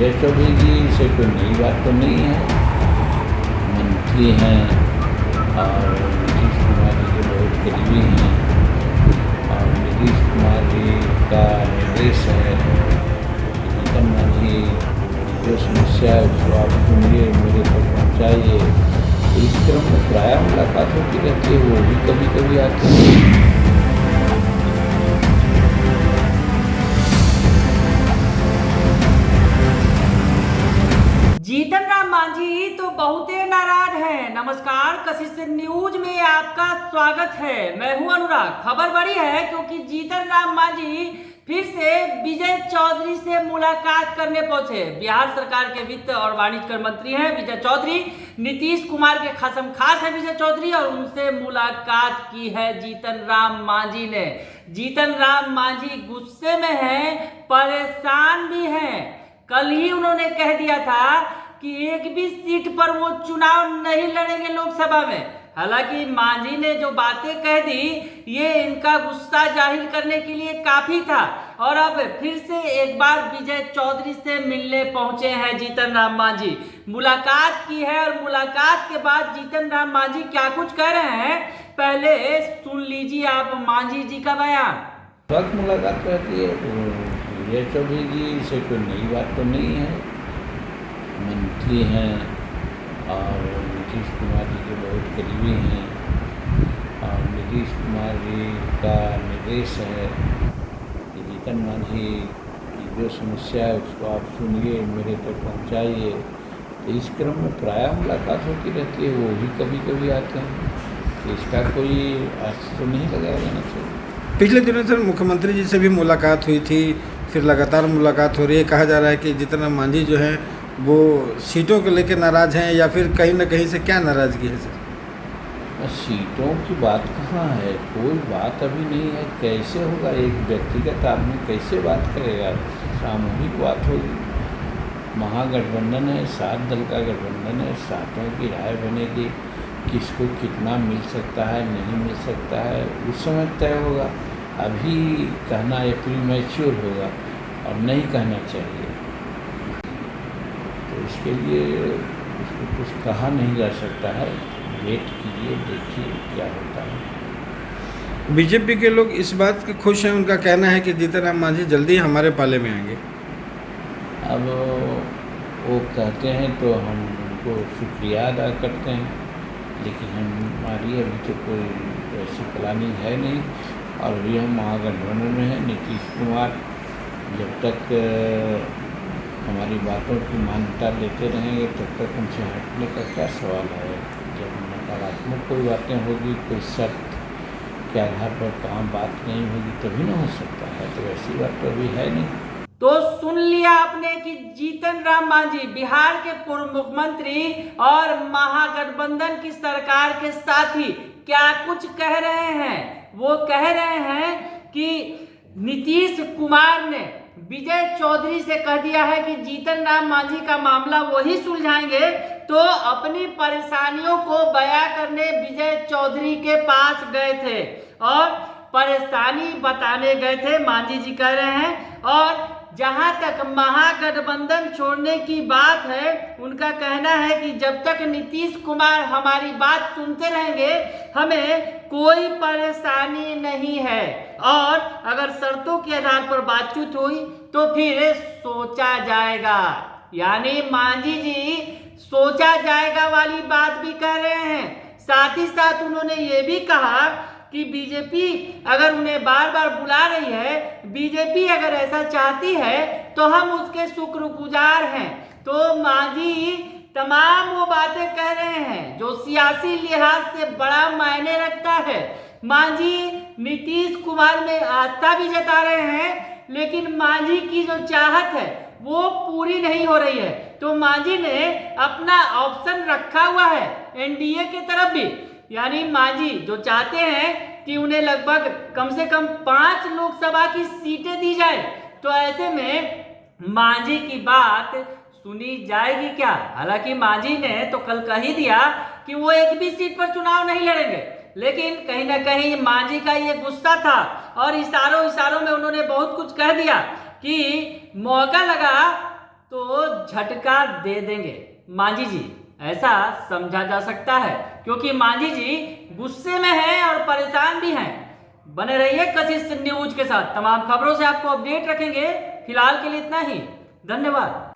विजय चौधरी जी से कोई नई बात तो नहीं है। मंत्री हैं और नीतीश कुमार जी के बहुत करीबी हैं और नीतीश कुमार जी का निर्देश है कि जीतन मांझी जो समस्या है उसको आप सुनिए, मेरे तक पहुँचाइए। इस क्रम में प्रायः मुलाकात होती रहती है, वो भी कभी कभी आते हैं। जीतन राम मांझी तो बहुत नाराज हैं। नमस्कार, कशिश न्यूज में आपका स्वागत है। मैं हूं अनुराग। खबर बड़ी है क्योंकि जीतन राम मांझी फिर से विजय चौधरी से मुलाकात करने पहुंचे। बिहार सरकार के वित्त और वाणिज्य कर मंत्री हैं विजय चौधरी। नीतीश कुमार के खासम खास है विजय चौधरी और उनसे मुलाकात की है जीतन राम मांझी ने। जीतन राम मांझी गुस्से में हैं, परेशान भी हैं। कल ही उन्होंने कह दिया था कि एक भी सीट पर वो चुनाव नहीं लड़ेंगे लोकसभा में। हालांकि मांझी ने जो बातें कह दी ये इनका गुस्सा जाहिर करने के लिए काफी था और अब फिर से एक बार विजय चौधरी से मिलने पहुंचे हैं जीतन राम मांझी। मुलाकात की है और मुलाकात के बाद जीतन राम मांझी क्या कुछ कह रहे हैं पहले सुन लीजिए आप मांझी जी का बयान। वक्त मुलाकात रहती है तो विजय चौधरी जी से कोई नई बात तो नहीं है। मंत्री हैं और नीतीश कुमार जी के बहुत करीबी हैं और नीतीश कुमार जी का निर्देश है कि जीतन मांझी की जो समस्या है उसको आप सुनिए, मेरे तक पहुंचाइए। तो इस क्रम में प्रायः मुलाकात होती रहती है, वो भी कभी कभी आते हैं। तो इसका कोई अर्थ तो नहीं लगाया जाना चाहिए। पिछले दिनों सर मुख्यमंत्री जी से भी मुलाकात हुई थी, फिर लगातार मुलाकात हो रही है। कहा जा रहा है कि जीतन राम मांझी जो हैं वो सीटों को लेकर नाराज़ हैं या फिर कहीं ना कहीं से क्या नाराज़गी है सर? सीटों की बात कहाँ है, कोई बात अभी नहीं है। कैसे होगा, एक व्यक्तिगत आदमी कैसे बात करेगा? सामूहिक बात होगी। महागठबंधन है, 7 दल का गठबंधन है, सातों की राय बनेगी, किसको कितना मिल सकता है नहीं मिल सकता है उस समय तय होगा। अभी कहना ये प्रीमैच्योर होगा और नहीं कहना चाहिए। तो इसके लिए उसको कुछ कहा नहीं जा सकता है। वेट कीजिए, देखिए क्या होता है। बीजेपी के लोग इस बात के खुश हैं, उनका कहना है कि जीतन राम मांझी जल्दी हमारे पाले में आएंगे। अब वो कहते हैं तो हम उनको शुक्रिया अदा करते हैं, लेकिन हमारी अभी तो कोई ऐसी प्लानिंग है नहीं और अभी हम महागठबंधन में हैं। नीतीश कुमार जब तक हमारी बातों की मान्यता लेते रहेंगे तब तक उनसे हटने का क्या सवाल है। जब नकारात्मक कोई बातें होगी, कोई शर्त के आधार पर कहाँ बात नहीं होगी तभी ना हो सकता है। तो ऐसी बात तो अभी है नहीं। तो सुन लिया आपने कि जीतन राम मांझी बिहार के पूर्व मुख्यमंत्री और महागठबंधन की सरकार के साथी क्या कुछ कह रहे हैं। वो कह रहे हैं कि नीतीश कुमार ने विजय चौधरी से कह दिया है कि जीतन राम मांझी का मामला वही सुलझाएंगे। तो अपनी परेशानियों को बयां करने विजय चौधरी के पास गए थे और परेशानी बताने गए थे, मांझी जी कह रहे हैं। और जहां तक महागठबंधन छोड़ने की बात है, उनका कहना है कि जब तक नीतीश कुमार हमारी बात सुनते रहेंगे हमें कोई परेशानी नहीं है और अगर शर्तों के आधार पर बातचीत हुई तो फिर सोचा जाएगा। यानी मांझी जी सोचा जाएगा वाली बात भी कह रहे हैं। साथ ही साथ उन्होंने ये भी कहा कि बीजेपी अगर उन्हें बार बार बुला रही है, बीजेपी अगर ऐसा चाहती है तो हम उसके शुक्रगुजार हैं। तो मांझी तमाम वो बातें कह रहे हैं जो सियासी लिहाज से बड़ा मायने रखता है। मांझी नीतीश कुमार में आस्था भी जता रहे हैं, लेकिन मांझी की जो चाहत है वो पूरी नहीं हो रही है। तो मांझी ने अपना ऑप्शन रखा हुआ है एनडीए की तरफ भी। यानी मांझी जो चाहते हैं कि उन्हें लगभग कम से कम 5 लोकसभा की सीटें दी जाए, तो ऐसे में मांझी की बात सुनी जाएगी क्या। हालांकि मांझी ने तो कल कह ही दिया कि वो एक भी सीट पर चुनाव नहीं लड़ेंगे, लेकिन कहीं ना कहीं मांझी का ये गुस्सा था और इशारों में उन्होंने बहुत कुछ कह दिया कि मौका लगा तो झटका दे देंगे मांझी जी, ऐसा समझा जा सकता है, क्योंकि मांझी जी गुस्से में हैं और परेशान भी हैं। बने रहिए कशिश न्यूज के साथ, तमाम खबरों से आपको अपडेट रखेंगे। फिलहाल के लिए इतना ही, धन्यवाद।